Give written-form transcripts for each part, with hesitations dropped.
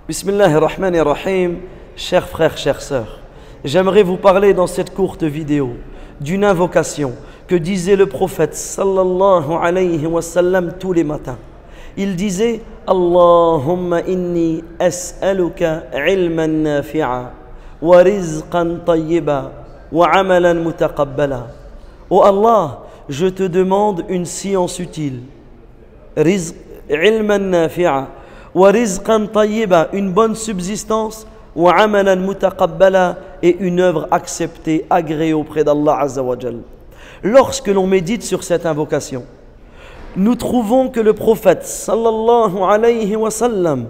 Bismillahirrahmanirrahim, chers frères, chères sœurs, j'aimerais vous parler dans cette courte vidéo d'une invocation que disait le prophète sallallahu alayhi wa sallam tous les matins. Il disait Allahumma inni as'aluka ilman nafi'a wa rizqan tayyiba wa amalan mutaqabbala. Oh Allah, je te demande une science utile, ilman nafi'a wa rizqan tayyiba, une bonne subsistance, wa amalan mutaqabbala, et une œuvre acceptée, agréée auprès d'Allah Azza wa Jal. Lorsque l'on médite sur cette invocation, nous trouvons que le prophète sallallahu alayhi wa sallam,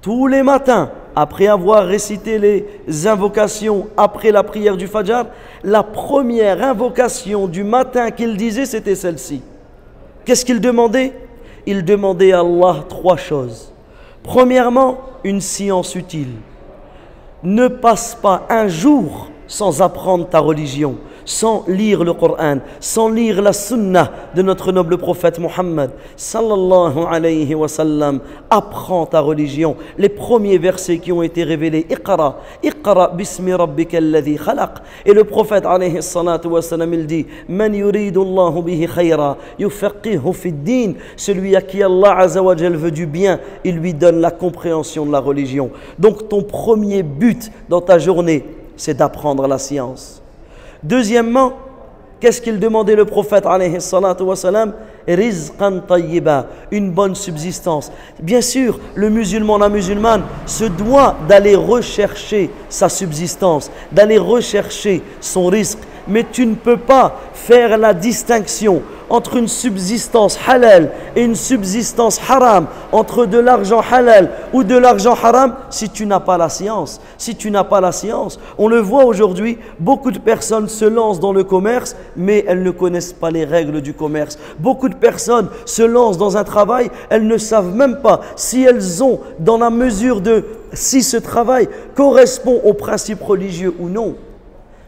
tous les matins, après avoir récité les invocations après la prière du Fajr, la première invocation du matin qu'il disait, c'était celle-ci. Qu'est-ce qu'il demandait? Il demandait à Allah trois choses. Premièrement, une science utile. Ne passe pas un jour sans apprendre ta religion, sans lire le Coran, sans lire la Sunna de notre noble prophète Muhammad sallallahu alayhi wa sallam. Apprends ta religion. Les premiers versets qui ont été révélés, Iqra, Iqra bismi rabbika alladhi khalaq. Et le prophète alayhi salatu wa sallam, il dit Man yuridu Allahu bihi khayra yufaqihu fid din. Celui à qui Allah Azza wa Jal veut du bien, il lui donne la compréhension de la religion. Donc ton premier but dans ta journée, c'est d'apprendre la science. Deuxièmement, qu'est-ce qu'il demandait le prophète alayhi salatu wa salam? Rizqan tayyiba, une bonne subsistance. Bien sûr, le musulman, la musulmane se doit d'aller rechercher sa subsistance, d'aller rechercher son risque. Mais tu ne peux pas faire la distinction entre une subsistance halal et une subsistance haram, entre de l'argent halal ou de l'argent haram, si tu n'as pas la science. Si tu n'as pas la science, on le voit aujourd'hui, beaucoup de personnes se lancent dans le commerce, mais elles ne connaissent pas les règles du commerce. Beaucoup de personnes se lancent dans un travail, elles ne savent même pas si elles ont, dans la mesure de si ce travail correspond aux principes religieux ou non.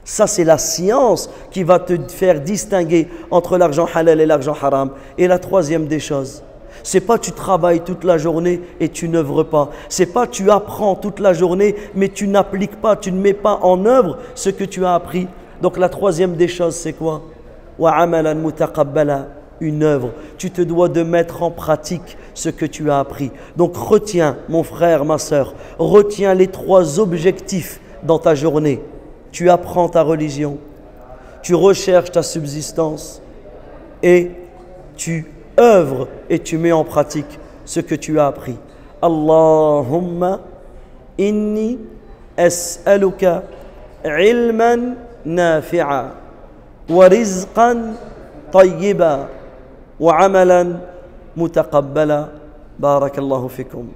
Ça, c'est la science qui va te faire distinguer entre l'argent halal et l'argent haram. Et la troisième des choses, c'est pas tu travailles toute la journée et tu n'œuvres pas. C'est pas tu apprends toute la journée mais tu n'appliques pas, tu ne mets pas en œuvre ce que tu as appris. Donc la troisième des choses, c'est quoi? Wa amalan mutaqabbala, une œuvre. Tu te dois de mettre en pratique ce que tu as appris. Donc retiens, mon frère, ma sœur, retiens les trois objectifs dans ta journée. Tu apprends ta religion, tu recherches ta subsistance et tu œuvres et tu mets en pratique ce que tu as appris. Allahumma inni as'aluka ilman nafi'a wa rizqan tayyiba wa amalan mutaqabbala. Barakallahu fikum.